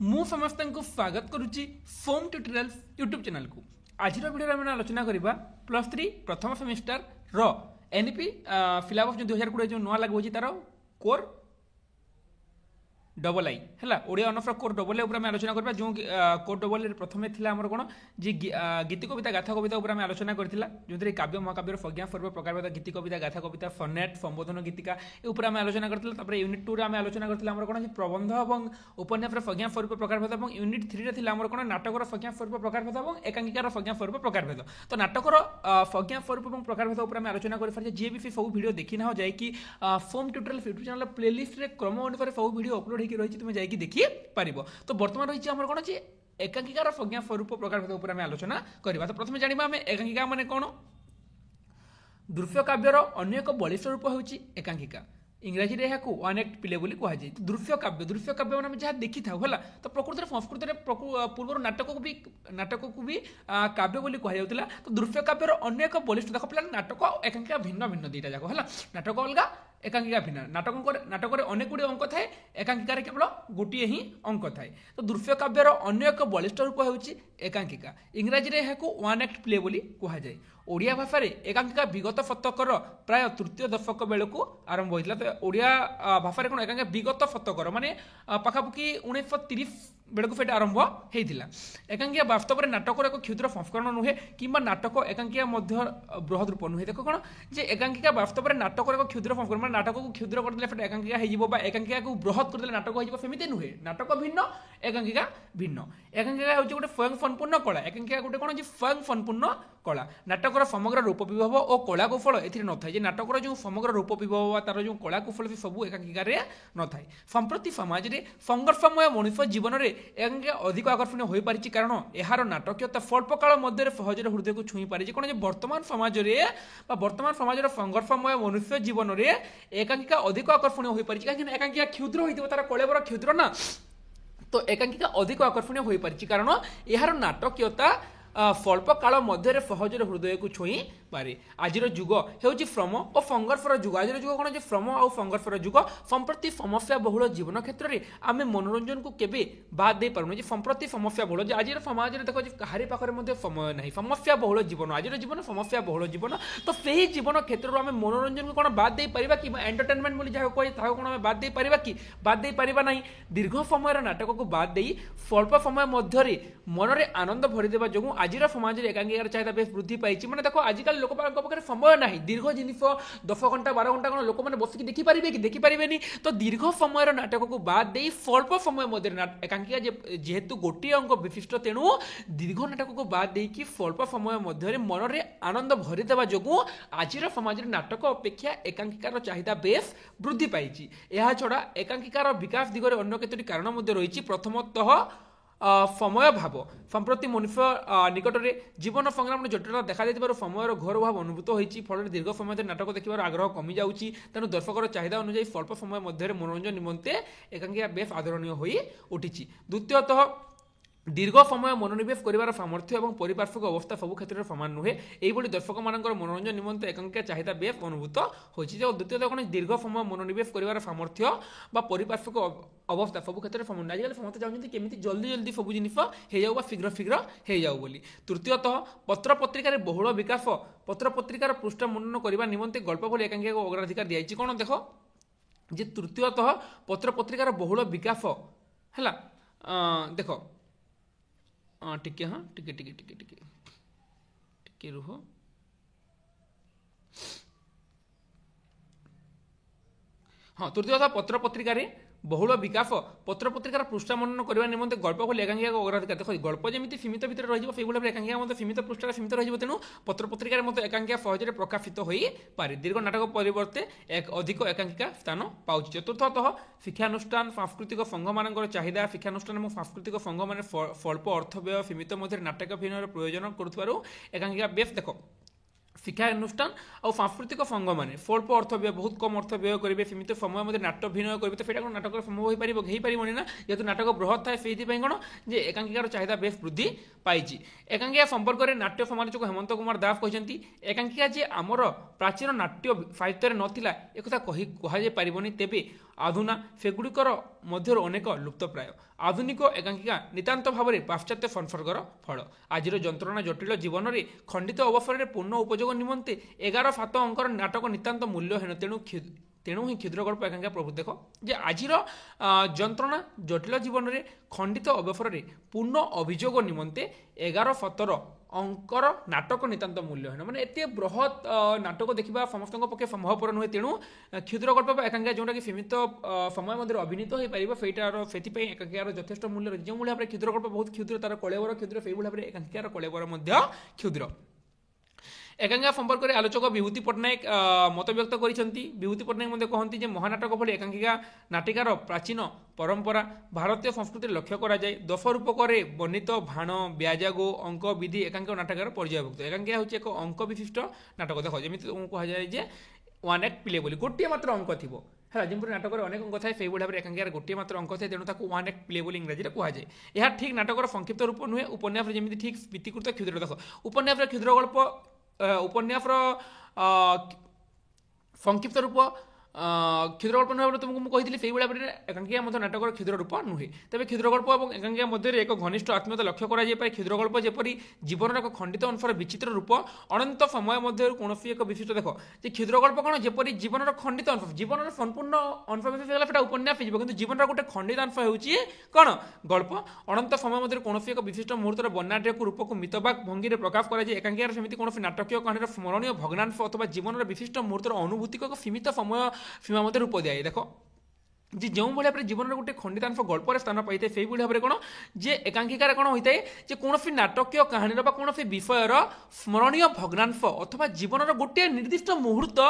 मु समस्त को स्वागत करुच्ची फोम ट्यूटोरियल्स यूट्यूब चैनल को। आज वीडियो में आलोचना करवा +3 प्रथम सेमिस्टर रो एनईपी फिलअप जो 2020 जो नुआ लागू तार कोर डबल आई है ओडिया अनर्सर कोर डबल आई आलोचना करवा जो कोर डबल प्रथम थी आमर कौन जी गीति कविता गाथा कविता आम आलोचना करथिला जो काव्य महाकाव्यर प्रज्ञा पर्व प्रकार गीति कविता गाथा कविता फनेट संबोधन गीतिका ये आम आलोचना करथिला। यूनिट 2 आम आलोचना करथिला आमर कौन प्रबंध और उपन्यास प्रज्ञा पर्व प्रकार भेद और यूनिट 3 रे आमर कौन नाटकर प्रज्ञा पर्व प्रकार भेद और एकांकिकार प्रज्ञा पर्व प्रकार भेद। तो नाटकर प्रज्ञा पर्व और प्रकार भेद आम आलोचना कर जी भी सब वीडियो देखी ना जाकि foam tutorial YouTube channel playlist रे क्रम अनुसार सब वीडियो अपलोड होकर रही तुम जाकि देखी पार। तो बर्तमान रही आम कौन जी एकांकिकार प्रज्ञा स्वरूप प्रकार भेद आम आलोचना करवा। तो प्रथम जाना आम एकांकिका माने कौन। दृश्य काव्यर अन्य एक बलिष्ठ रूप होची एकांकिका। इंग्राजी रे को वन एक्ट प्ले बोली कहा जाए। दृश्य काव्य मैंने जहाँ देखी था है तो प्रकृति संस्कृत पूर्व नाटक को भी काव्य बोली कह जाऊला। तो दृश्य काव्यर अन्य एक बलिष्ठ देख पे नाटक एकांकिका भिन्न भिन्न दुईटा जाक है। नाटक अलग एकांकिका भिन्न नाटक अनेक गुड़ी अंक थाए एकांकिकार केवल गोटे ही अंक थाए। तो दृश्य काव्यर अन्य एक बलिष्ठ रूप होची एकांकिका। इंग्राजी रे वन एक्ट प्ले बोली कह जाए। ओडिया भाषा रे एकांकिका विगत शतकर प्राय तृतीय दशक बेलू आरंभ होता। तो ओडिया भाषा रे कौन एकांकिका विगत शतकर माने पाखापाखि 1930 बेलू से आरंभ होता। एकांकिका वास्तव में नाटकर एक क्षुद्र संस्करण नुहे कि नाटक एकांकिका बृहद रूप नुहे। देख कौन जे एकांकिका वास्तव में नाटकर एक क्षुद्र संस्करण नाटक को क्षुद्र करदे एकांकिका हो एकांकिका को बृहद करदे नाटक होमती नुहे। नाटक भिन्न एकांकिका भिन्न। एकांकिका हूँ गोटे स्वयं संपूर्ण कला। एकांकिका गोटे कौन स्वयं संपूर्ण कला। नाटकर समग्र रूप विभव और कला कौशल ए न था। नाटकर जो समग्र रूप विभव तार जो कला कौशल से सब एकांकिकार न था। संप्रति समाज में संघर्षमय मनुष्य जीवन में एकांकिका अधिक आकर्षणीय हो पारी कारण यार नाटकीयता स्वल्प काल मध्य सहज हृदय को छुई पारी। कौन वर्तमान समाज संघर्षमय मनुष्य जीवन में एकांकिका अधिक आकर्षणीय हो पारी कहीं एकांकिका क्षुद्र होता तार कलेबर क्षुद्र ना। तो एकांकिका अधिक आकर्षणीय हो पारी कारण यार नाटकीयता स्वल्प काल मध्य सहज हृदय को छुई पारे। आजिर जुग हूँ श्रम और संघर्षर जुग। आज जुग कौन श्रम और संघर्षर जुग। संप्रति समस्या बहुल जीवन क्षेत्र में आम मनोरंजन को केवे बाद दे पारुन। संप्रति समस्या बहुल आज समाज में देखो कहारी पाखे समय ना समस्या बहुल जीवन। आज जीवन समस्या बहुल जीवन। तो सही जीवन क्षेत्र में आम मनोरंजन को कौन बाद दे पारिबा कि एंटरटेनमेंट बोली जहाँ कहे ताको कौन बाद दे पारिबा कि बाद दे पारिबा नहीं। दीर्घ समय नाटक को बाद दे स्वल्प समय मध्य मन में आनंद भरीदेवा जो आज समाज में एकांकिकार चाहिदा बेस वृद्धि पाई। मैंने देखो आजिकल लोक पाखे समय ना दीर्घ जिनिस 10 घंटा 12 घंटा कौन लोक मैंने बसिक देखिपारे कि देखिपारे। तो दीर्घ समय नाटक को बाद दे स्वल्प समय मध्य एकांकिका जेहेतु गोटे अंक विशिष्ट तेणु दीर्घ नाटक को बाद दे स्वल्प समय मध्य मन में आनंद भरीदेवा जो आज समाज में नाटक अपेक्षा एकांकिकार चाहिदा बेस वृद्धि पाई। यह छड़ा एकांकिकार विकास दिगरे अन्य केतोटी कारण रही। प्रथमतः समय भाव। संप्रति मनुष्य निकट में जीवन संग्राम जटिलता देखा समय घोर भाव अनुभूत होती। फल दीर्घ समय नाटक देखार आग्रह कमी जाऊँगी। तेणु दर्शकर चाहिदा अनुसार स्वल्प समय मध्य मनोरंजन निमंते एकांकिका बेस आदरणीय हो उठी। द्वितीयतः दीर्घ समय मनोनिवेश कर सामर्थ्य और परिपार्श्विक अवस्था सब क्षेत्र में सामान नुहे। यही दर्शक मान मनोरंजन निमंते एकांकिका चाहिदा बेस अनुभूत होती। द्वितीयतः कौन दीर्घ समय मनोनिवेश कर सामर्थ्य व परिपार्श्विक अवस्था सब क्षेत्र में सामान। आजिकल समस्त चाहते केमी जल्दी जल्दी सब जिन हो शीघ्र शीघ्र हो जाऊ बोली। तृतीयतः पत्र पत्रिकार बहुल विकास। पत्र पत्रिकार पृष्ठ मनन करने निमंते गल्प बोली एकांकिका को अग्राधिकार दिखाई। कौन देख जे तृतीयतः पत्र पत्रिकार बहुल विकास है। देख टिके हाँ टिके टिके टिके टिके टिके रुह। हाँ तृतीयतः पत्र पत्रिकार बहुल विकास। पत्र पत्रिकार पृष्ठ मनन करने निमंते गल्प बोली एकांकिका को अग्राधिकार। देखो गल्प जमी सीमित भितर रही भाव एकांकिका सीमित पृष्ठ सीमित रही। तेणु पत्र पत्रिकार मत एकांकिका सहज प्रकाशित हो पारे। दीर्घ नाटक परिवर्ते अधिक एकांकिका स्थान पाँच। चतुर्थतः शिक्षानुष्ठान सांस्कृतिक संघ मान चाहिदा। शिक्षानुष्ठान और सांस्कृतिक संघ मान स्वल्प अर्थ व्यय सीमित मध्य नाटक अभिनय प्रयोजन करुथिबारु एकांकिका बेस देख शिक्षानुष्ठान और सांस्कृतिक संघ मैंने स्वल्प अर्थ व्यय बहुत कम अर्थ व्यय करेंगे सीमित समय मध्य नाट्य अभिनय करेंगे। तो यहाँ नाटक संभव हो पारे ना जेहतु नाटक बृहत थाए से कौन जे एकांकिकार चाहिदा बेस वृद्धि पाई। एकांकिका संपर्क में नाट्य समालोचक हेमंत कुमार दास कहते एकांकिका जे आमर प्राचीन नाट्य साहित्य नाला एक कह पारनि तेबे आधुना सेगुड़िकर ମଧ୍ୟରୁ ଅନେକ ଲୁପ୍ତପ୍ରାୟ। ଆଧୁନିକ ଏକାଙ୍କିକା ନିତାନ୍ତ ଭାବରେ ପାଶ୍ଚାତ୍ୟ ସଂସର୍ଗର ଫଳ। ଆଜିର ଯନ୍ତ୍ରଣା ଜଟିଳ ଜୀବନରେ ଖଣ୍ଡିତ ଅବସରରେ ପୂର୍ଣ୍ଣ ଉପଯୋଗ ନିମନ୍ତେ 11 ସାତ ଅଙ୍କର ନାଟକ ନିତାନ୍ତ ମୂଲ୍ୟହୀନ। ତେଣୁ ହିଁ କ୍ଷୁଦ୍ର ଗଳ୍ପ ଏକାଙ୍କିକା ପ୍ରଭୁ ଦେଖ ଯେ ଆଜିର ଯନ୍ତ୍ରଣା ଜଟିଳ ଜୀବନରେ ଖଣ୍ଡିତ ଅବସରରେ ପୂର୍ଣ୍ଣ ଅଭିଯୋଗ ନିମନ୍ତେ 11 ସତର ଅଙ୍କର ନାଟକ ନିତାନ୍ତ ମୂଲ୍ୟହୀନ। ମାନେ ଏତେ ବୃହତ୍ ନାଟକ ଦେଖିବା ସମସ୍ତଙ୍କ ପକ୍ଷେ ସମ୍ଭବପର ନୁହେଁ। ତେଣୁ କ୍ଷୁଦ୍ର ଗଳ୍ପ ବା ଏକାଙ୍କିକା ଯେଉଁଟାକି ସୀମିତ ସମୟ ମଧ୍ୟରେ ଅଭିନୀତ ହୋଇପାରିବ ସେଥିପାଇଁ ଏକାଙ୍କିକାର ଯଥେଷ୍ଟ ମୂଲ୍ୟ ରହିଛି। ଯେଉଁଭଳି ଭାବରେ କ୍ଷୁଦ୍ର ଗଳ୍ପ ବହୁତ କ୍ଷୁଦ୍ର, ତାର କଳେବର କ୍ଷୁଦ୍ର, ସେଇଭଳି ଭାବରେ ଏକାଙ୍କିକାର କଳେବର ମଧ୍ୟ କ୍ଷୁଦ୍ର। ଏକାଙ୍କିକା ସମ୍ପର୍କରେ ଆଲୋଚକ ବିଭୂତି ପଟ୍ଟନାୟକ ମତବ୍ୟକ୍ତ କରିଛନ୍ତି। ବିଭୂତି ପଟ୍ଟନାୟକ ମଧ୍ୟ କହନ୍ତି ଯେ ମହାନାଟକ ଭଳି ଏକାଙ୍କିକା ନାଟିକାର ପ୍ରାଚୀନ ପରମ୍ପରା ଭାରତୀୟ ସଂସ୍କୃତିରେ ଲକ୍ଷ୍ୟ କରାଯାଏ। 10 ରୂପକରେ ବର୍ଣ୍ଣିତ ଭାଣ, ବ୍ୟାଜାଗୋ, ଅଙ୍କ ବିଧି ଏକାଙ୍କିକା ନାଟକର ପର୍ଯ୍ୟାୟଭୁକ୍ତ। ଏକାଙ୍କିକା ହେଉଛି ଏକ ଅଙ୍କ ବିଶିଷ୍ଟ ନାଟକ। ଦେଖ ଯେମିତି କୁହାଯାଏ ଯେ ୱାନ୍ ଆକ୍ଟ ପ୍ଲେ ବୋଲି ଗୋଟିଏ ମାତ୍ର ଅଙ୍କ ଥିବ ହେଲା, ଯେମିତି ନାଟକରେ ଅନେକ ଅଙ୍କ ଥାଏ ସେଇଭଳି ଭାବରେ ଏକାଙ୍କିକାର ଗୋଟିଏ ମାତ୍ର ଅଙ୍କ ଥାଏ, ତେଣୁ ତାକୁ ୱାନ୍ ଆକ୍ଟ ପ୍ଲେ ବୋଲି ଇଂରାଜୀରେ କୁହାଯାଏ। ଏହା ଠିକ୍ ନାଟକର ସଂକ୍ଷିପ୍ତ ରୂପ ନୁହେଁ, ଉପନ୍ୟାସରେ ଯେମିତି ଠିକ୍ ସ୍ଫୀତିକୃତ କ୍ଷୁଦ୍ର। ଦେଖ ଉପନ୍ୟାସର କ୍ଷୁଦ୍ର ଗଳ୍ପ ଉପନ୍ୟାସର ସଂକ୍ଷିପ୍ତ ରୂପ କ୍ଷୁଦ୍ର ଗଳ୍ପ ନୁହେଁ ବୋଲି ତୁମକୁ ମୁଁ କହିଥିଲି, ସେଇଭଳି ଭାବରେ ଏକାଙ୍କିକା ମଧ୍ୟ ନାଟକର କ୍ଷୁଦ୍ର ରୂପ ନୁହେଁ। ତେବେ କ୍ଷୁଦ୍ର ଗଳ୍ପ ଏବଂ ଏକାଙ୍କିକା ମଧ୍ୟରେ ଏକ ଘନିଷ୍ଠ ଆତ୍ମୀୟତା ଲକ୍ଷ୍ୟ କରାଯାଇପାରେ। କ୍ଷୁଦ୍ର ଗଳ୍ପ ଯେପରି ଜୀବନର ଏକ ଖଣ୍ଡିତ ଅଂଶର ବିଚିତ୍ର ରୂପ, ଅନନ୍ତ ସମୟ ମଧ୍ୟରୁ କୌଣସି ଏକ ବିଶିଷ୍ଟ। ଦେଖ ଯେ କ୍ଷୁଦ୍ର ଗଳ୍ପ କ'ଣ ଯେପରି ଜୀବନର ଖଣ୍ଡିତ ଅଂଶ, ଜୀବନର ସମ୍ପୂର୍ଣ୍ଣ ଅଂଶ ବିଶେଷ ହେଲା ସେଟା ଉପନ୍ୟାସ ହେଇଯିବ, କିନ୍ତୁ ଜୀବନର ଗୋଟେ ଖଣ୍ଡିତ ଅଂଶ ହେଉଛି କ'ଣ ଗଳ୍ପ। ଅନନ୍ତ ସମୟ ମଧ୍ୟରେ କୌଣସି ଏକ ବିଶିଷ୍ଟ ମୁହୂର୍ତ୍ତର ବର୍ଣ୍ଣାଢ୍ୟକୁ ରୂପକୁ ମିତବାକ ଭଙ୍ଗୀରେ ପ୍ରକାଶ କରାଯାଏ। ଏକାଙ୍କିକାର ସେମିତି କୌଣସି ନାଟକୀୟ କାହାଣୀର ସ୍ମରଣୀୟ ଭଗ୍ନାଂଶ ଅଥବା ଜୀବନର ବିଶିଷ୍ଟ ମୁହୂର୍ତ୍ତର ଅନୁଭୂତିକୁ ଏକ ସୀମିତ ସମୟ ସୀମା ମଧ୍ୟରେ ରୂପ ଦିଆଯାଏ। ଦେଖ যে ଯେଉଁଭଳି ଭାବରେ ଜୀବନର ଗୋଟେ ଖଣ୍ଡିତାଂଶ ଗଳ୍ପରେ ସ୍ଥାନ ପାଇଥାଏ, ସେଇଭଳି ଭାବରେ କ'ଣ ଯେ ଏକାଙ୍କିକାରେ କ'ଣ ହୋଇଥାଏ ଯେ କୌଣସି ନାଟକୀୟ କାହାଣୀର ବା କୌଣସି ବିଷୟର ସ୍ମରଣୀୟ ଭଗ୍ନାଂଶ ଅଥବା ଜୀବନର ଗୋଟିଏ ନିର୍ଦ୍ଦିଷ୍ଟ ମୁହୂର୍ତ୍ତ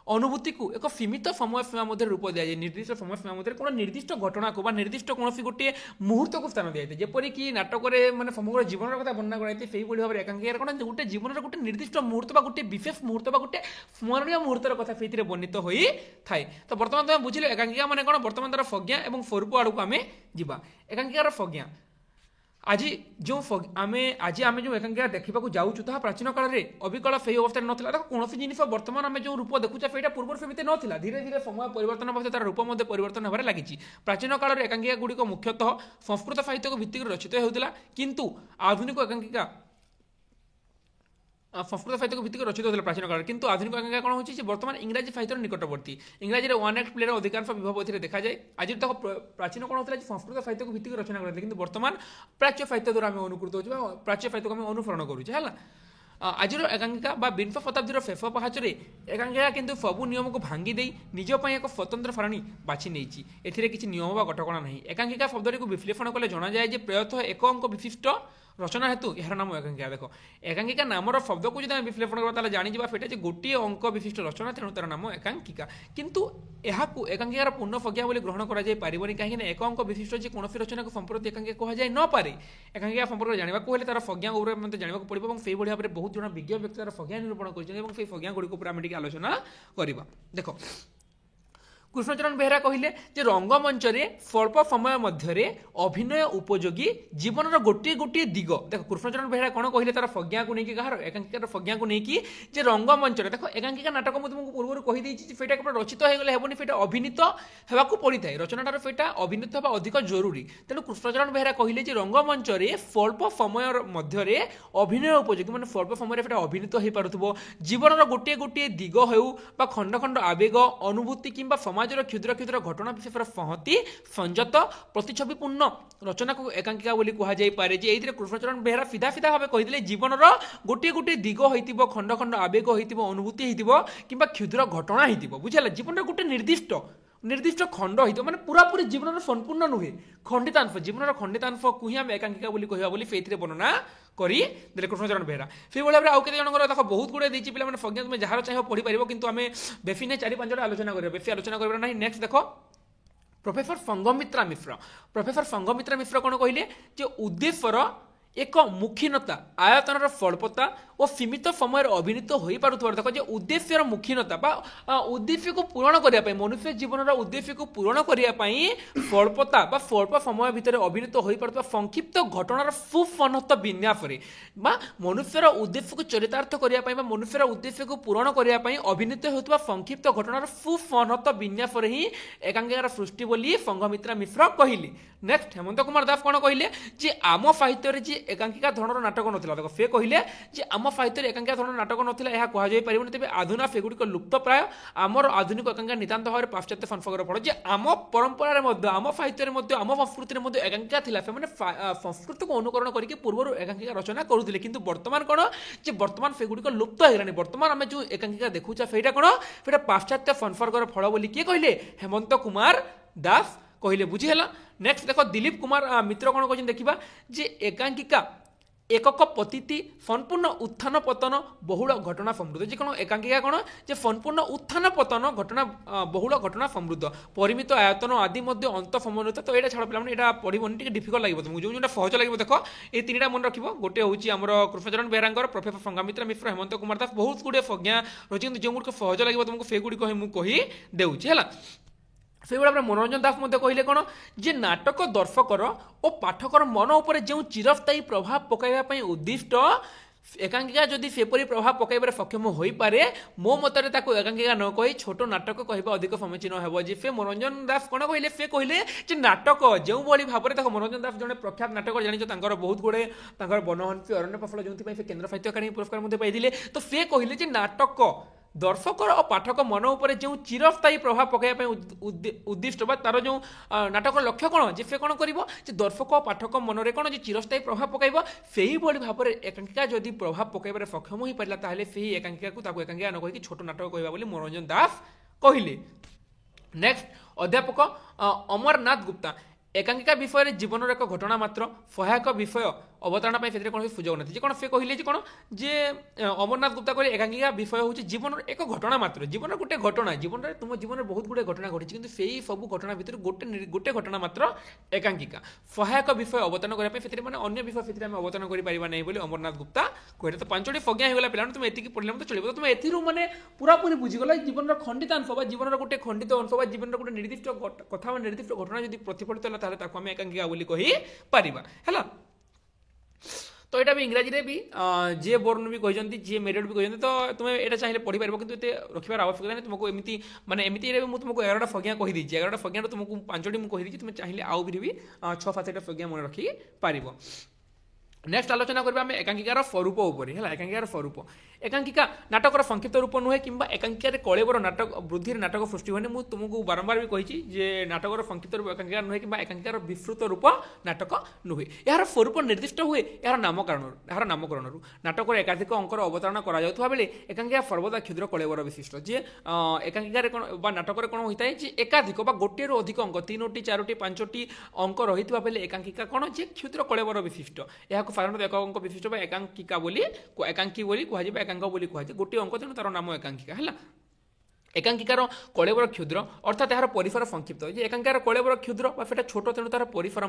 ଅନୁଭୂତିକୁ ଏକ ସୀମିତ ସମୟ ସୀମା ମଧ୍ୟରେ ରୂପ ଦିଆଯାଏ। ନିର୍ଦ୍ଦିଷ୍ଟ ସମୟ ସୀମା ମଧ୍ୟରେ କ'ଣ ନିର୍ଦ୍ଦିଷ୍ଟ ଘଟଣାକୁ ବା ନିର୍ଦ୍ଦିଷ୍ଟ କୌଣସି ଗୋଟିଏ ମୁହୂର୍ତ୍ତକୁ ସ୍ଥାନ ଦିଆଯାଇଥାଏ। ଯେପରିକି ନାଟକରେ ମାନେ ସମଗ୍ର ଜୀବନର କଥା ବର୍ଣ୍ଣନା କରାଯାଇଥାଏ, ସେଇଭଳି ଭାବରେ ଏକାଙ୍କିକାରେ କ'ଣ ଗୋଟେ ଜୀବନର ଗୋଟେ ନିର୍ଦ୍ଦିଷ୍ଟ ମୁହୂର୍ତ୍ତ ବା ଗୋଟେ ବିଶେଷ ମୁହୂର୍ତ୍ତ ବା ଗୋଟେ ସ୍ମରଣୀୟ ମୁହୂର୍ତ୍ତର କଥା ସେଇଥିରେ ବର୍ଣ୍ଣିତ ହୋଇଥାଏ। ତ ବର୍ତ୍ତମାନ ତମେ ବୁଝିଲେ ଏକାଙ୍କିକା ମାନେ କ'ଣ। ବର୍ତ୍ତମାନ ତାର ସଂଜ୍ଞା ଏବଂ ସ୍ୱରୂପ ଆଡ଼କୁ ଆମେ ଯିବା। ଏକାଙ୍କିକାର ସଂଜ୍ଞା ଆଜି ଆମେ ଯେଉଁ ଏକାଙ୍କିକା ଦେଖିବାକୁ ଯାଉଛୁ ତାହା ପ୍ରାଚୀନ କାଳରେ ଅବିକଳ ସେହି ଅବସ୍ଥାରେ ନଥିଲା। ଦେଖ କୌଣସି ଜିନିଷ ବର୍ତ୍ତମାନ ଆମେ ଯେଉଁ ରୂପ ଦେଖୁଛେ ସେଇଟା ପୂର୍ବରୁ ସେମିତି ନଥିଲା। ଧୀରେ ଧୀରେ ସମୟ ପରିବର୍ତ୍ତନ ଅବସ୍ଥା ତାର ରୂପ ମଧ୍ୟ ପରିବର୍ତ୍ତନ ହେବାରେ ଲାଗିଛି। ପ୍ରାଚୀନ କାଳରେ ଏକାଙ୍କିକା ଗୁଡ଼ିକ ମୁଖ୍ୟତଃ ସଂସ୍କୃତ ସାହିତ୍ୟକୁ ଭିତ୍ତିକରି ରଚିତ ହେଉଥିଲା, କିନ୍ତୁ ଆଧୁନିକ ଏକାଙ୍କିକା ସଂସ୍କୃତ ସାହିତ୍ୟକୁ ଭିତ୍ତିକ ରଚିତ ହେଉଥିଲା ପ୍ରାଚୀନ କାଳରେ, କିନ୍ତୁ ଆଧୁନିକ ଏକାଙ୍କିକା କ'ଣ ହେଉଛି ଯେ ବର୍ତ୍ତମାନ ଇଂରାଜୀ ସାହିତ୍ୟର ନିକଟବର୍ତ୍ତୀ। ଇଂରାଜୀରେ ୱାନ୍ ଆକ୍ଟ ପ୍ଲେର ଅଧିକାଂଶ ବିଭବ ଏଥିରେ ଦେଖାଯାଏ। ଆଜି ତାକୁ ପ୍ରାଚୀନ କ'ଣ ହେଉଥିଲା ଯେ ସଂସ୍କୃତ ସାହିତ୍ୟକୁ ଭିତ୍ତିକ ରଚନା କରିଥିଲେ, କିନ୍ତୁ ବର୍ତ୍ତମାନ ପ୍ରାଚ୍ୟ ସାହିତ୍ୟ ଦ୍ୱାରା ଆମେ ଅନୁକୃତ ହେଉଛୁ ବା ପ୍ରାଚ୍ୟ ସାହିତ୍ୟକୁ ଆମେ ଅନୁସରଣ କରୁଛେ ହେଲା। ଆଜିର ଏକାଙ୍କିକା ବା ବିଂଶ ଶତାବ୍ଦୀର ଶେଷ ପାହାଚରେ ଏକାଙ୍କିକା କିନ୍ତୁ ସବୁ ନିୟମକୁ ଭାଙ୍ଗି ଦେଇ ନିଜ ପାଇଁ ଏକ ସ୍ୱତନ୍ତ୍ର ସାରଣୀ ବାଛି ନେଇଛି। ଏଥିରେ କିଛି ନିୟମ ବା କଟକଣା ନାହିଁ। ଏକାଙ୍କିକା ଶବ୍ଦଟିକୁ ବିଶ୍ଳେଷଣ କଲେ ଜଣାଯାଏ ଯେ ପ୍ରାୟତଃ ଏକ ଅଙ୍କ ବିଶିଷ୍ଟ ରଚନା ହେତୁ ଏହାର ନାମ ଏକାଙ୍କିକା। ଦେଖ ଏକାଙ୍କିକା ନାମର ଶବ୍ଦକୁ ଯଦି ଆମେ ବିଶ୍ଳେଷଣ କରିବା ତାହେଲେ ଜାଣିଯିବା ସେଇଟା ଯେ ଗୋଟିଏ ଅଙ୍କ ବିଶିଷ୍ଟ ରଚନା, ତେଣୁ ତାର ନାମ ଏକାଙ୍କିକା। କିନ୍ତୁ ଏହାକୁ ଏକାଙ୍କିକାର ପୂର୍ଣ୍ଣ ସଂଜ୍ଞା ବୋଲି ଗ୍ରହଣ କରାଯାଇ ପାରିବନି, କାହିଁକିନା ଏକ ଅଙ୍କ ବିଶିଷ୍ଟ ଯେ କୌଣସି ରଚନାକୁ ସମ୍ପ୍ରତି ଏକାଙ୍କିକା କୁହାଯାଇ ନପାରେ। ଏକାଙ୍କିକା ସମ୍ପର୍କରେ ଜାଣିବାକୁ ହେଲେ ତାର ସଂଜ୍ଞା ଉପରେ ମଧ୍ୟ ଜାଣିବାକୁ ପଡ଼ିବ ଏବଂ ସେଇଭଳି ଭାବରେ ବହୁତ ଜଣ ବିଜ୍ଞ ବ୍ୟକ୍ତି ତାର ସଂଜ୍ଞା ନିରୂପଣ କରିଛନ୍ତି ଏବଂ ସେଇ ସଂଜ୍ଞା ଗୁଡ଼ିକ ଉପରେ ଆମେ ଟିକେ ଆଲୋଚନା କରିବା। ଦେଖ କୃଷ୍ଣଚରଣ ବେହେରା କହିଲେ ଯେ ରଙ୍ଗମଞ୍ଚରେ ସ୍ୱଳ୍ପ ସମୟ ମଧ୍ୟରେ ଅଭିନୟ ଉପଯୋଗୀ ଜୀବନର ଗୋଟିଏ ଗୋଟିଏ ଦିଗ। ଦେଖ କୃଷ୍ଣଚରଣ ବେହେରା କ'ଣ କହିଲେ ତାର ସଂଜ୍ଞାକୁ ନେଇକି, କାହାର ଏକାଙ୍କିକାର ସଂଜ୍ଞାକୁ ନେଇକି ଯେ ରଙ୍ଗମଞ୍ଚରେ। ଦେଖ ଏକାଙ୍କିକା ନାଟକ ମୁଁ ତୁମକୁ ପୂର୍ବରୁ କହିଦେଇଛି ଯେ ସେଇଟା କେବଳ ରଚିତ ହୋଇଗଲେ ହେବନି, ସେଇଟା ଅଭିନୀତ ହେବାକୁ ପଡ଼ିଥାଏ। ରଚନାଟାର ସେଇଟା ଅଭିନୀତ ହେବା ଅଧିକ ଜରୁରୀ। ତେଣୁ କୃଷ୍ଣଚରଣ ବେହେରା କହିଲେ ଯେ ରଙ୍ଗମଞ୍ଚରେ ସ୍ୱଳ୍ପ ସମୟ ମଧ୍ୟରେ ଅଭିନୟ ଉପଯୋଗୀ, ମାନେ ସ୍ୱଳ୍ପ ସମୟରେ ସେଇଟା ଅଭିନୀତ ହୋଇପାରୁଥିବ ଜୀବନର ଗୋଟିଏ ଗୋଟିଏ ଦିଗ ହେଉ ବା ଖଣ୍ଡ ଖଣ୍ଡ ଆବେଗ ଅନୁଭୂତି କିମ୍ବା ସମାଜର କ୍ଷୁଦ୍ର କ୍ଷୁଦ୍ର ଘଟଣା ବିଶେଷର ସଂହତି ସଂଯତ ପ୍ରତିଛବିପୂର୍ଣ୍ଣ ରଚନାକୁ ଏକାଙ୍କିକା ବୋଲି କୁହାଯାଇପାରେ। ଯେ ଏଇଥିରେ କୃଷ୍ଣଚରଣ ବେହେରା ସିଧା ସିଧା ଭାବେ କହିଥିଲେ ଜୀବନର ଗୋଟିଏ ଗୋଟିଏ ଦିଗ ହୋଇଥିବ, ଖଣ୍ଡ ଖଣ୍ଡ ଆବେଗ ହୋଇଥିବ, ଅନୁଭୂତି ହୋଇଥିବ କିମ୍ବା କ୍ଷୁଦ୍ର ଘଟଣା ହୋଇଥିବ। ବୁଝିଲା, ଜୀବନର ଗୋଟେ ନିର୍ଦ୍ଦିଷ୍ଟ ଖଣ୍ଡ ହେଇଥିବ, ମାନେ ପୁରାପୁରି ଜୀବନର ସମ୍ପୂର୍ଣ୍ଣ ନୁହେଁ, ଖଣ୍ଡିତାଂଶ। ଜୀବନର ଖଣ୍ଡିତାଂଶକୁ ହିଁ ଆମେ ଏକାଙ୍କିକା ବୋଲି କହିବା ବୋଲି ସେଇଥିରେ ବର୍ଣ୍ଣନା କରିଦେଲେ କୃଷ୍ଣଚରଣ ବେହେରା। ସେଇଭଳି ଭାବରେ ଆଉ କେତେ ଜଣଙ୍କର ଦେଖ ବହୁତ ଗୁଡ଼େ ଦେଇଛି ପିଲାମାନେ ସଂଜ୍ଞା, ତୁମେ ଯାହାର ଚାହିଁବ ପଢ଼ିପାରିବ, କିନ୍ତୁ ଆମେ ବେଶୀ ନାହିଁ 4-5ଟା ଆଲୋଚନା କରିବା, ବେଶୀ ଆଲୋଚନା କରିବା ନାହିଁ। ନେକ୍ସଟ ଦେଖ ପ୍ରଫେସର ସଂଘମିତ୍ରା ମିଶ୍ର। ପ୍ରଫେସର ସଂଘମିତ୍ରା ମିଶ୍ର କ'ଣ କହିଲେ ଯେ ଉଦ୍ଦେଶ୍ୟର ଏକ ମୁଖିନତା, ଆୟତନର ସ୍ୱଳ୍ପତା ଓ ସୀମିତ ସମୟରେ ଅଭିନୀତ ହୋଇପାରୁଥିବାର ଦେଖ ଯେ ଉଦ୍ଦେଶ୍ୟର ମୁଖୀନତା ବା ଉଦ୍ଦେଶ୍ୟକୁ ପୂରଣ କରିବା ପାଇଁ ମନୁଷ୍ୟ ଜୀବନର ଉଦ୍ଦେଶ୍ୟକୁ ପୂରଣ କରିବା ପାଇଁ ସ୍ୱଳ୍ପତା ବା ସ୍ୱଳ୍ପ ସମୟ ଭିତରେ ଅଭିନୀତ ହୋଇପାରୁଥିବା ସଂକ୍ଷିପ୍ତ ଘଟଣାର ସୁସଂହତ ବିନ୍ୟାସରେ ବା ମନୁଷ୍ୟର ଉଦ୍ଦେଶ୍ୟକୁ ଚରିତାର୍ଥ କରିବା ପାଇଁ ବା ମନୁଷ୍ୟର ଉଦ୍ଦେଶ୍ୟକୁ ପୂରଣ କରିବା ପାଇଁ ଅଭିନୀତ ହେଉଥିବା ସଂକ୍ଷିପ୍ତ ଘଟଣାର ସୁସଂହତ ବିନ୍ୟାସରେ ହିଁ ଏକାଙ୍କିକାର ସୃଷ୍ଟି ବୋଲି ସଂଘମିତ୍ରା ମିଶ୍ର କହିଲେ। ନେକ୍ସଟ ହେମନ୍ତ କୁମାର ଦାସ କ'ଣ କହିଲେ ଯେ ଆମ ସାହିତ୍ୟରେ ଯେ ଏକାଙ୍କିକା ଧରଣର ନାଟକ ନଥିଲା ଦେଖ ସେ କହିଲେ ଯେ ଆମ ସାହିତ୍ୟରେ ଏକାଙ୍କିକା ଧରଣର ନାଟକ ନଥିଲା ଏହା କୁହାଯାଇ ପାରିବନି ତେବେ ଆଧୁନା ସେଗୁଡ଼ିକ ଲୁପ୍ତ ପ୍ରାୟ ଆମର ଆଧୁନିକ ଏକାଙ୍କିକା ନିତାନ୍ତ ଭାବରେ ପାଶ୍ଚାତ୍ୟ ସଂସ୍ପର୍ଶର ଫଳ ଯେ ଆମ ପରମ୍ପରାରେ ମଧ୍ୟ ଆମ ସାହିତ୍ୟରେ ମଧ୍ୟ ଆମ ସଂସ୍କୃତିରେ ମଧ୍ୟ ଏକାଙ୍କିକା ଥିଲା ସେମାନେ ସଂସ୍କୃତିକୁ ଅନୁକରଣ କରିକି ପୂର୍ବରୁ ଏକାଙ୍କିକା ରଚନା କରୁଥିଲେ କିନ୍ତୁ ବର୍ତ୍ତମାନ କ'ଣ ଯେ ବର୍ତ୍ତମାନ ସେଗୁଡ଼ିକ ଲୁପ୍ତ ହେଇଗଲାଣି ବର୍ତ୍ତମାନ ଆମେ ଯେଉଁ ଏକାଙ୍କିକା ଦେଖୁଛେ ସେଇଟା କ'ଣ ସେଇଟା ପାଶ୍ଚାତ୍ୟ ସଂସ୍ପର୍ଶର ଫଳ ବୋଲି କିଏ କହିଲେ ହେମନ୍ତ କୁମାର ଦାସ କହିଲେ ବୁଝିହେଲା। ନେକ୍ସଟ ଦେଖ ଦିলীପ କୁମାର ମିତ୍ର କ'ଣ କହିଛନ୍ତି ଦେଖିବା ଯେ ଏକାଙ୍କିକା एकक पतिति संपूर्ण उत्थान पतन बहुल घटना समृद्ध जे कौन एकांकिका कौन जे संपूर्ण उत्थान पतन घटना बहुल घटना समृद्ध परिमित आयतन आदि मध्य अंत समन्वित तो यहाँ छाड़ पे यहाँ पढ़वन टी डिफिकल्ट लगे तुमको जो जो सहज लगे देख ये तीन टा मन रख गोटे हूँ आम कृष्णचरण बेहेरा प्रोफेसर संघमित्रा मिश्र हेमंत कुमार दास बहुत गुड़े संज्ञा रही जो गुड़िक सहज लगे तुमको से गुड़िक मुझे कहीदे है से भाव मनोरंजन दास कहले कौन जे नाटक दर्शकर और पाठकर मन उपर जो चिरस्थायी प्रभाव पकाइबा उद्दिष्ट एकांकिका जदि सेपरी प्रभाव पकाइबार सक्षम हो पारे मो मतरे ताको एकांकिका न कही छोट नाटक कहवा अधिक समीचीन हेबो जे से मनोरंजन दास कौन कहले से कहले जे नाटक जो भली भाव में मनोरंजन दास जड़े प्रख्यात नाटक जानी बहुत गुड़े बनहंसी अरण्य प्रफल जो केन्द्र साहित्य अकादमी पुरस्कार पाई तो से कहले जे नाटक दर्शकर और पाठक मन उपर जो चिरस्थायी प्रभाव पकाइबा उद्दिष्ट बा तार जो नाटक लक्ष्य कौन जे से कौन कर दर्शक और पाठक मन में कौन चिरस्थायी प्रभाव पकाइब से ही भाव में एकांकिका जदि प्रभाव पकाइबार सक्षम हो पारा ताहले से एकांकिका को एकांकिका न कही छोट नाटक कहवा बोली मनोरंजन दास कहले। नेक्स्ट अध्यापक अमरनाथ गुप्ता एकांकिका विषय जीवन एक घटना मात्र सहायक विषय अवतरण से कौन सुजोग नहीं कौन से कहले कौन जे अमरनाथ गुप्ता कहले एकांकिका विषय हूँ जीवन एक घटना मात्र जीवन गोटे घटना जीवन में तुम जीवन में बहुत गुड़े घटना घटी कि से सब घटना भितर गोटे गोटे घटना मात्र एकांकिका सहायक विषय अवतरण करने मैंने अन्य विषय से अवतरण कर अमरनाथ गुप्ता कहले तो पांचटी संज्ञा होगा पे तुम एति पढ़ले तो चलो तुम एथि मैंने पूरा पूरी बुझीगल जीवन खंडित अंश जीवन गोटे खंडित अंश जीवन गोटे निर्दिष्ट कथा निर्दिष्ट घटना जब प्रतिफलित है एकांकिका बोली कही पारिबा है। तो यहाँ भी इंग्राजी में भी जे बोर्न भी कहते जी मेरिट भी कहते तो तुम्हें यहाँ चाहिए पढ़ी पार कि रखार आवश्यकता नहीं तुमको एमती माने एमती मुझे तुमको 11टा संज्ञा कहीदी 11टा संज्ञा तुमको 5टी मुझे कहीदी तुम्हें चाहिए आउ भी 6-7टा संज्ञा मन रखी पार। नेक्स्ट आलोचना करबा आम एकांकिकार स्वरूप उपर है एकांकिकार स्वरूप एकांकिका नाटकर संक्षिप्त रूप नुहे कि एकांकिकार कलेबर नाटक वृद्धि नाटक सृष्टि हुए मुझे तुमको बारंबार भी कही जे नाटकर संक्षिप्त रूप एकांकिकार नुहे कि एकांकिकार विस्तृत रूप नाटक नुहे यार स्वरूप निर्दिष्ट हुए यार नामकरण नाटक एकाधिक अंकर अवतरण करा बेले एकांकिका सर्वदा क्षुद्र कलेबर विशिष्ट जे एकांकिकार नाटक कौन होता है जे एकाधिक गोटे अधिक अंक 3टी 4टी 5टी अंक रही बेले एकांकिका कौन जे क्षुद्र कलेबर विशिष्ट यह साधारण एक अंक विशिष्ट एकांकिका बोली एकांकी बोली कह एकांक बोली कह गोटे अंक तेणु तार नाम एकांकिका है। एकांकिकार कलेबर क्षुद्र अर्थात यार परिसर संक्षिप्त एकांकिकार कलेबर क्षुद्र से छोट तेणु तार परिसर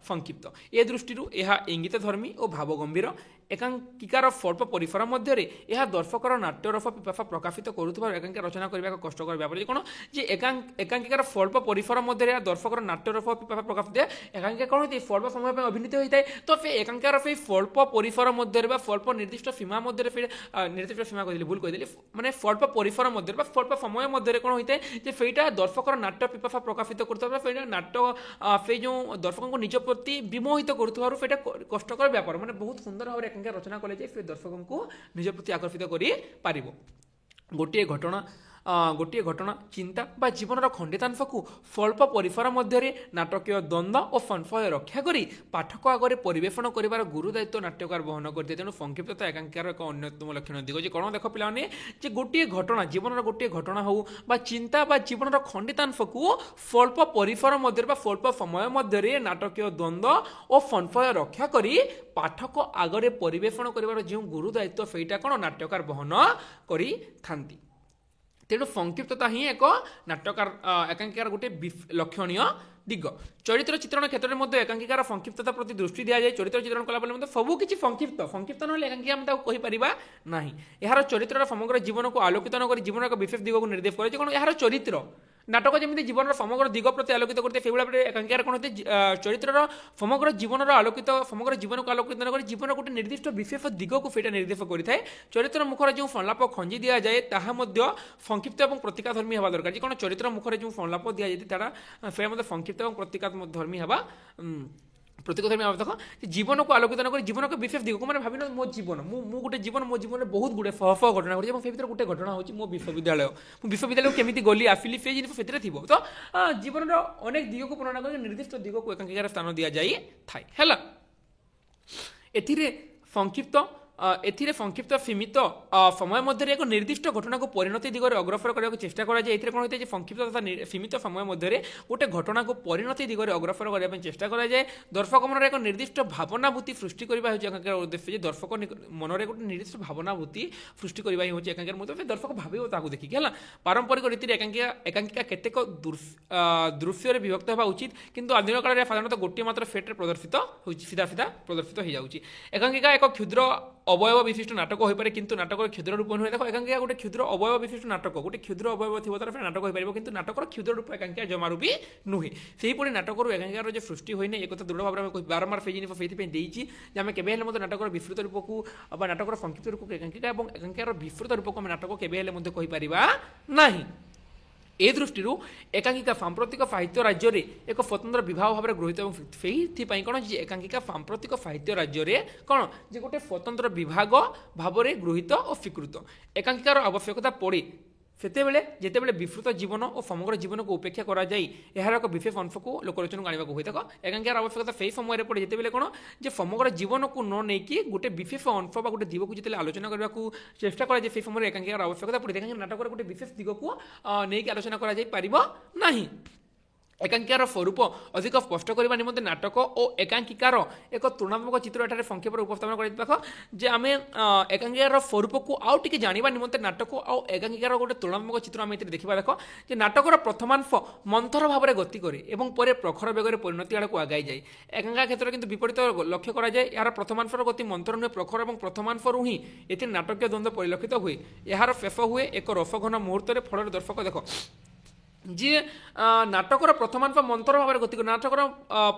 संक्षिप्त ए दृष्टि यह इंगित धर्मी और भाव गंभीर एकांकिकार स्वल्प परिसर मध्य यह दर्शकर नाट्यरस पिपासा प्रकाशित करुवा एकांकिका रचना करने कष्टकर व्यापार कौन जे एकांकिकार स्वल्प परिसर मध्य दर्शकर नाट्यरस पिपासा प्रकाशित एकांकिका कौन होती स्वल्प समय में अभिनीत होता है तो से एकांकिकार से स्वल्प परिसर मध्य स्वल्प निर्दिष्ट सीमा मध्य निर्दिष्ट सीमा कही भूल कही माने स्वल्प परिसर मध्य स्वल्प समय मध्य कौन होता है जे फेटा दर्शकर नाट्य पिपासा प्रकाशित कर नाट्य से जो दर्शकों निज प्रति विमोहित करुवा कष्टकर व्यापार माने बहुत सुंदर भाव रचना कले दर्शकों को निज प्रति आकर्षित कर गोटे घटना चिंता बा जीवन खंडितांश को स्वल्प परिसर मध्य नाटकीय द्वंद्व और संशय रक्षा करी पाठक आगे परिवेशन कर गुरु दायित्व नाट्यकार बहन करते तेणु संक्षिप्तता एकांकिकार एक अन्यतम लक्षण दिग जे कौन देख पे गोटे घटना जीवन गोटे घटना हो बा चिंता बा जीवन खंडितांश को स्वल्प परिसर मध्य स्वल्प समय मध्य नाटकीय द्वंद्व और संशय रक्षा करी पाठक आगे परिवेशन कर जो गुरु दायित्व सेटा कौन नाट्यकार बहन करी थांती तेणु संक्षिप्तता ही एक नाटकार एकांकिकार गोटे लक्षणीय দিগ চরিত্র চিত্রণ ক্ষেত্রে মধ্যে একাঙ্কিকার সংক্ষিপ্ততা প্রতি দৃষ্টি দিয়া যায় চরিত্র চিত্রণ কলা বেলে মধ্যে সবু কিছু সংক্ষিপ্ত নহলে একাঙ্কিকা আমি তাকে কহিপারিবা ନାହିଁ এହାର চরিত্রর সমগ্র জীবনকু আলোকিত ন করে জীবনের এক বিশেষ দিগকু নির্দেশ করে কারণ এହାର চরিত্র নাটক যেମିତି ଜୀବନର ସମଗ୍ର ଦିଗ ପ୍ରତି ଆଲୋକିତ କରିଥାଏ ସେଇଭଳି ଭାବରେ ଏକାଙ୍କିକାର କ'ଣ ହୋଇଥାଏ ଚରିତ୍ରର ସମଗ୍ର ଜୀବନର ଆଲୋକିତ ସମଗ୍ର ଜୀବନକୁ ଆଲୋକିତ ନ କରି ଜୀବନ ଗୋଟେ ନିର୍ଦ୍ଦିଷ୍ଟ ବିଶେଷ ଦିଗକୁ ସେଇଟା ନିର୍ଦ୍ଦେଶ କରିଥାଏ ଚରିତ୍ର ମୁଖରେ ଯେଉଁ ସଂଳାପ ଖଞ୍ଜି ଦିଆଯାଏ ତାହା ମଧ୍ୟ ସଂକ୍ଷିପ୍ତ ଏବଂ ପ୍ରତିକାଧର୍ମୀ ହେବା ଦରକାର ଯେ କ'ଣ ଚରିତ୍ର ମୁଖରେ ଯେଉଁ ସଂଳାପ ଦିଆଯାଇଥାଏ ତାହା ସେଇଟା ମଧ୍ୟ ସଂକ୍ଷିପ୍ତ ଏବଂ ପ୍ରତିକାଧର୍ମୀ ହେବା প্রত্যেক আমি দেখো জীবনকে আলোকিত না করে জীবনকে বিশেষ দিগক মানে ভাবি মো জীবন মু গোটে জীবন মো জীবনে বহুত গুড়ে শহ ঘটনা ঘটছে এবং সেই ভিতরে গোটে ঘটনা হচ্ছে মো বিশ্ববিদ্যালয় মু বিশ্ববিদ্যালয় কেমিতি গলি আসিলি সেই জিনিস সেটা থিব তো জীবনের অনেক দিগক বর্ণনা করে নির্দিষ্ট দিগক একাঙ্কিকার স্থান দিয়া যাই থাই হেলা এথিরে সংক্ষিপ্ত এথিরে সংক্ষিপ্ত সীমিত সময় মধ্যে এক নির্দিষ্ট ঘটনাকে পরিণতি দিগরে অগ্রসর করা চেষ্টা করা যায় এতে কোণ হয়ে যে সংক্ষিপ্ত তথা সীমিত সময় মধ্যে গোটে ঘটনাকে পরিণতি দিগরে অগ্রসর করা চেষ্টা করা যায় দর্শক মনের এক নির্দিষ্ট ভাবনাভূতি সৃষ্টি করা হচ্ছে একাঙ্কিকার উদ্দেশ্য যে দর্শক মনের গোটে নির্দিষ্ট ভাবনাভূতি সৃষ্টি করা হচ্ছে একাঙ্কিকার মধ্যে দর্শক ভাবিব তাকে দেখিকি হল পারম্পরিক রীতির একাঙ্কিকা কেতেক দৃশ্যরে বিভক্ত হওয়া উচিত কিন্তু আধুনিক কালের সাধারণত গোটিয়ে মাত্র সেট্রে প্রদর্শিত হচ্ছে সিধা সিধা প্রদর্শিত হয়ে যাচ্ছে একাঙ্কিকা এক ক্ষুদ্র অবয়ব বিশিষ্ট নাটক হয়ে পড়ে কিন্তু নাটকের ক্ষুদ্র রূপ নয় দেখো একাঙ্কিকা গোটে ক্ষুদ্র অবয়ব বিশিষ্ট নাটক গোটে ক্ষুদ্র অবয়ব থিব তার নাটক হয়ে পারিব কিন্তু নাটকের ক্ষুদ্র রূপ একাঙ্কিকা জমারু বি নুহে সেইপরি নাটকর একাঙ্কিকার যে সৃষ্টি হয়ে না একথা দৃঢ় ভাবে আমি বারম্বার সেই জিনিস সেইপাই দিয়েছি যে আমি কেবে হলে মধ্যে নাটকের বিস্তৃত রূপকু বা নাটকের সংক্ষিপ্ত রূপকু একাঙ্কিকা এবং একাঙ্কিকার বিস্তৃত রূপকু আমি নাটক কেবে হলে মধ্যে কহিপারিবা ନାହିଁ ए दृष्टि एकांकिका सांप्रतिक साहित्य राज्य में एक स्वतंत्र विभाग भाव में गृहीत और से कौन एकांकिका सांप्रतिक साहित्य राज्य में कौन जे गोटे स्वतंत्र विभाग भाव में गृहीत और स्वीकृत एकांकिकार आवश्यकता पड़े सेतेबेले जेतेबेले विस्तृत जीवन और समग्र जीवन को उपेक्षा करा जाई एहार एक विशेष अंश को लोकलोचन आने को देखो एकांकिकार आवश्यकता से समय पड़े जितेबेले कौन जे समग्र जीवन को न नहीं गोटे विशेष अंश बा गोटे दिग को जिते आलोचना करने को चेष्टा करा से समय एकांकिकार आवश्यकता पड़े देखा नाटक गोटे विशेष दिग को नहीं आलोचना करा जाई पारिबो नाही एकांकिकार स्वरूप अधिक स्पष्ट करने निमंते नाटक और एकांकिकार एक तुलनात्मक चित्र एठारे संक्षेप उपस्थापन कर देख जे आम एकांकिकार स्वरूप को आउ टिके जानिबा निमंते नाटक और एकांकिकार गोटे तुलनात्मक चित्र आम देखा देख जे नाटकर प्रथमांश मंथर भाव में गति करे और पर प्रखर बेगर परिणति आड़ को आगाई जाए एकांकिका क्षेत्र में विपरीत लक्ष्य करा जाए यार प्रथमांशर गति मंथर नुहे प्रखर और प्रथमांशरू ही ये नाटकीय द्वंद्व परिलक्षित हुए यार शेष हुए एक रसघन मुहूर्त फल दर्शक देख जी नाटकर प्रथमांश मंथर भाव में गति कर नाटकर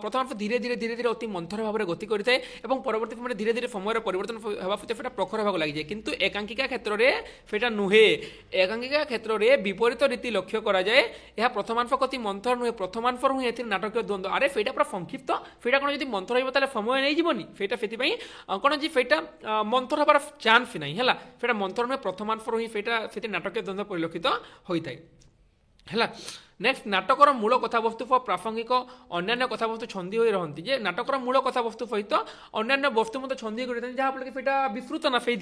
प्रथमांश धीरे धीरे धीरे धीरे अति मंथर भाव में गति करता है और परवर्ती समय धीरे धीरे समय परिवर्तन होगा सहित प्रखर भाग लगी जाए किंतु एकांकिका क्षेत्र में सेटा नुहे एकांकिका क्षेत्र में विपरीत रीति लक्ष्य करा जाए यह प्रथमांश गति मंथर नुहे प्रथमांश ही ए नाटकीय द्वंद्व अरे सेटा पूरा संक्षिप्त सेटा कौन जो मंथर हो समय नहीं जीवनी सेटा से कौन जी सेटा मंथर हबार चान्स नहीं है सेटा मंथर नुहे प्रथमांश ही सेटा नाटकीय द्वंद्व परिलक्षित होता है है नेक्स्ट नाटकर मूल कथावस्तु प्रासंगिक अन्य कथावस्तु छंदी हो रही जे नाटकर मूल कथावस्तु सहित अन्य वस्तु मत छंदी कर जहाँफल कि विस्तृत ना से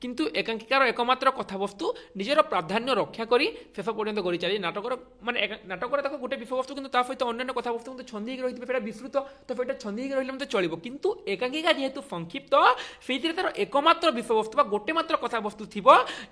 किंतु एकांकिकार एकमात्र कथावस्तु निजर प्राधान्य रक्षा करी शेष पर्यंत गढ़ी चली नाटकर माने नाटकर तक गोटे विषयवस्तु किंतु सहित अन्य कथावस्तु मत छंदी रही विस्तृत तो से छंदी रही मत चलो किंतु एकांकिका जेहेतु संक्षिप्त से तार एकमात्र विषयवस्तु गोटे मात्र कथावस्तु थी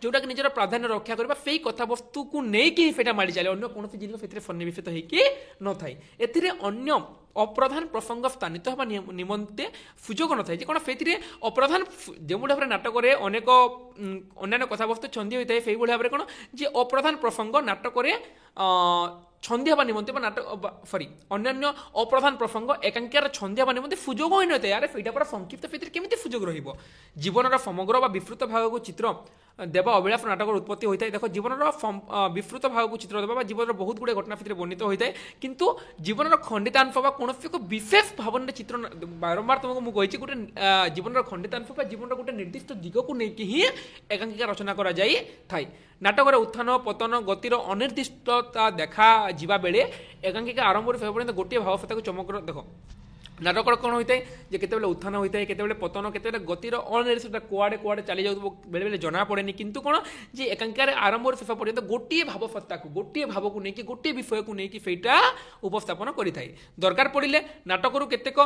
जोटा कि निजर प्राधान्य रक्षा करवा से कथावस्तु को नहीं माड़ी चले अन्य कौन जिन सन्निवेशित होगी न थाई एथिरे अन्य अप्रधान प्रसंग स्थानित होगा निमंते सुजोग न थाए कौन से अप्रधान जो भाव नाटक अनेक अन्य कथावस्तु छंदी होता है से भाव में कौन जे अप्रधान प्रसंग नाटक छंदी हवा निमंते नाटक सॉरी अन्य अप्रधान प्रसंग एकांकिकार छंदी हवा निमंते सुजोग हो नए यार से पूरा संक्षिप्त से केमी सुजोग रहीवन समग्र विस्तृत भाग को चित्र देवा अभिलाष नाटक उत्पत्ति होता है देखो जीवन विस्तृत भाग को चित्र देवा जीवन बहुत गुड़े घटना से वर्णित होता है किंतु जीवन खंडितांश कौन एक विशेष भावन चित्र बारंबार तुमको मुझे गोटे जीवन खंडितांश जीवन गोटे निर्दिष्ट दिग को लेकिन ही एकांकिका रचना करा जाई थाई नाटक उत्थान पतन गतिर अनिर्दिष्टता देखा जीवा बेले एकांकिका आरंभ से पर्यंत गोटे भाव सत्ता को चमक देखो नाटक कौन होता है जे केतेबेले उत्थान होता है केतेबेले पतन केतेबेले गतिर अनिर्दिष्ट कुआडे कुआडे चली जाऊ बेले बेले जना पड़ेनि किंतु कौन जे एकांकिकार आरंभ शेष पर्यंत गोटे भाव सत्ता को गोटे भाव को लेकिन गोटे विषय को लेकिन फेटा उपस्थापन करिथाय दरकार पड़िले नाटकरू केतेक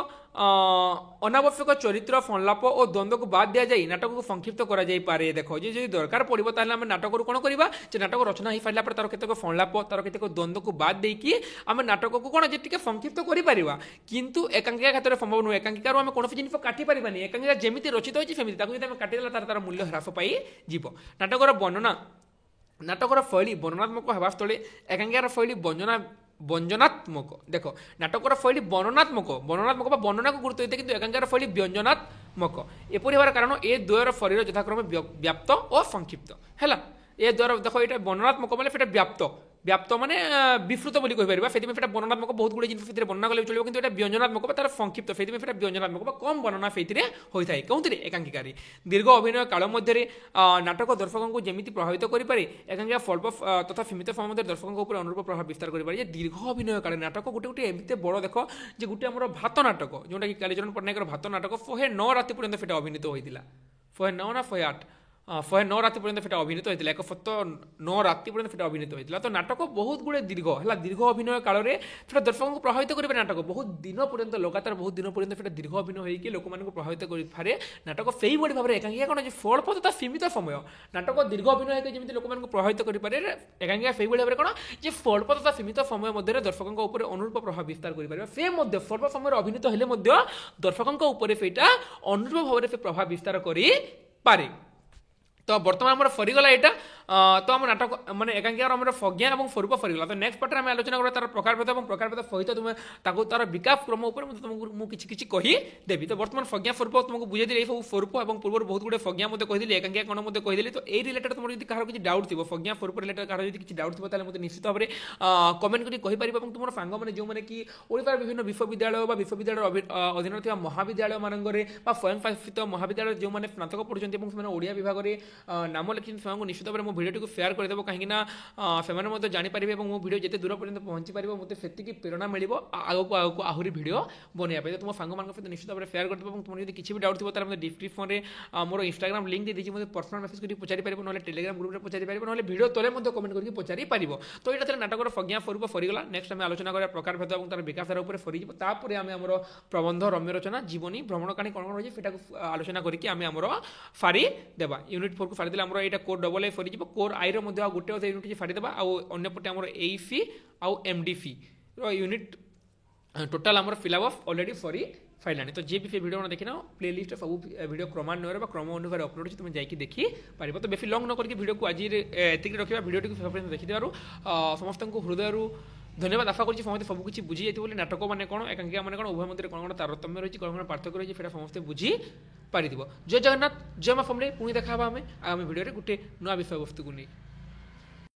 अनावश्यक चरित्र संलाप और द्वंद्व को बाद दिया जाए नाटक को संक्षिप्त करा जाई पारे देखो जे जदि दरकार पड़िबो ताले हम नाटकरू कोन करबा जे नाटक रचना ही फाइला पर तार केतेक संलाप तार केतेक द्वंद्व को बाद देकी हम नाटक को कोन जे टिके संक्षिप्त करि परिबा किंतु एकांकिका क्षेत्र संभव नुह एकांकिकार आम कौन जिन काटि पारानी एकांकिका जमी रचित होती सेमती जब काटिदेला तार मूल्य ह्रास पाई जीव नाटकर वर्णना नाटकर शैली वर्णनात्मक होगा स्थले एकांकिकार शैली व्यंजनात्मक देख नाटकर शैली वर्णनात्मक वर्णनात्मक वर्णना को गुरुत्व देते कि एकांकिकार शैली व्यंजनात्मक एपरी हमार कारण ए द्वयर शरीर यथाक्रमे व्याप्त और संक्षिप्त है ए द्वारा देख ये वर्णनात्मक मैंने व्याप्त व्याप्त माने विस्तृत बोली कहि परिबा सेति में फेटा वर्णनात्मक बहुत गुडे जिन फेति वर्णना कले चलिबो किंतु एटा व्यंजनात्मक तार संक्षिप्त सेति में फेटा व्यंजनात्मक कम वर्णना फेति होई थाए कोंतरे एकांकिकारी दीर्घ अभिनय काल मध्य नाटक दर्शकों को जेमिति प्रभावित करि पारे एकांकिका स्वल्प तथा सीमित समय मध्य दर्शकों ऊपर अनुरूप प्रभाव विस्तार करि पारे दीर्घ अभिनय काल नाटक गोटे गोटे एमिते बड़ देखो जे गोटे हमर भात नाटक जोटा कि कालीचरण पट्टनायकर भात नाटक 109 राति पर्यंत फेटा अभिनीत होइतिला 109 ना 108 109 राति पर्यंत फेटा अभिनीत होता है 109 राति पर्यंत फेटा अभिनीत होता तो नाटक बहुत गुड़े दीर्घ है दीर्घ अभिनय काल में फेटा दर्शकों को प्रभावित करेंगे नाटक बहुत दिन पर्यंत लगातार बहुत दिन पर्यंत फेटा दीर्घ अभिनय होकर लोक मानक प्रभावित करे नाटक से भाव में एकांकिका कौन स्वल्प तथा सीमित समय नाटक दीर्घ अभिनय होकर जमी लोक मानक प्रभावित करे एकांकिका से भाव में कौन जे स्वल्प तथा सीमित समय मध्य दर्शकों उपर अनुरूप प्रभाव विस्तार कर स्वल्प समय अभिनीत हेले दर्शकों उपर सेटा अनुरूप भाव में प्रभाव विस्तार करे तो बर्तमान आम सरीगला यहाँ तो आम नाटक माने एकांकिकार आम प्रज्ञा और स्वरूप सरीगला तो नेक्स्ट पार्ट में आलोचना करा तार प्रकारभेद और प्रकारभेद सहित तुम तार विकास क्रम उपर तुमको किसी कहीदेवी तो बर्तमान प्रज्ञा स्वरूप तुमको बुझे दी सब स्वरूप और पूर्व बहुत गुड़े प्रज्ञा मत कही एकांकिका कौन मत कही तो यही रिलेटेड तुम जब कहार किसी डाउट थी प्रज्ञा स्वरूप रिलेटेड कहार किसी डाउट थी मतलब निश्चित भाव में कमेंट करी तुम सांग मैंने जो मैंने कि ओडिशार विभिन्न विश्वविद्यालय विश्वविद्यालय अधीन थी महाविद्यालय मानक स्वयं शासित महाविद्यालय जो मैंने स्नातक पढ़ुं ओडिया विभाग में नाम लिखी से निश्चित भाव में भिडियो को शेयर करदेव कहीं से जानीपारे और मो भिडियो जिते दूर पर्यंत पहुँची पार मतलब से प्रेरणा मिले आगक आगक आहरी भिडियो बनवाई तुम सांग सहित निश्चित भाव में शेयर करदेव तुम यदि किसी भी डाउट थी मतलब डिस्क्रिप्शन में मोर इंस्टाग्राम लिंक दी मुझे पर्सनल मेसेज कर पचारि पार ना टेलीग्राम ग्रुप में पचारि पार ना भिडियो तले कमेंट करके पचारि पार तो यहाँ थे नाटक प्रज्ञा स्वरूप सरीगला नेक्स्ट आम आलोचना करा प्रकार भेद और तार विकास धारा उपर सरीज तापर आम आम प्रबंध रम्य रचना जीवनी भ्रमण कहानी कौन कौन रही आलोचना करके आम आम सारी देवा यूनिट 4 को सारी आम यहाँ कोर डबल आई सरीज कोर आई रोटे अधे यूनिट सारीदेवा आउटे आम एसी आउ एमडीसी यूनिट टोटाल आम फिलअप ऑफ ऑलरेडी सरी फाइलानी तो जी भी से वीडियो देखना प्ले लिस्ट सब वीडियो क्रमान्वय क्रम अनुसार अपलोड तुम जाकि देखी पार तो बेसी लंग न करके वीडियो को आज एतिक रखा वीडियो देखी समस्त हृदय धन्यवाद आशा करुँच समस्त सबकि बुझी जाइए नाटक मैंने कौन एकांकिका मैंने कौन उभय मध्य कौन कौन तारतम्य रही कौन कौन पार्थक्य रही है समस्त बुझी पार जय जगन्नाथ जय माँ फैमिली पुणी देखा आम आगामी भिडियो गोटे नुआ विषय वस्तु को नहीं।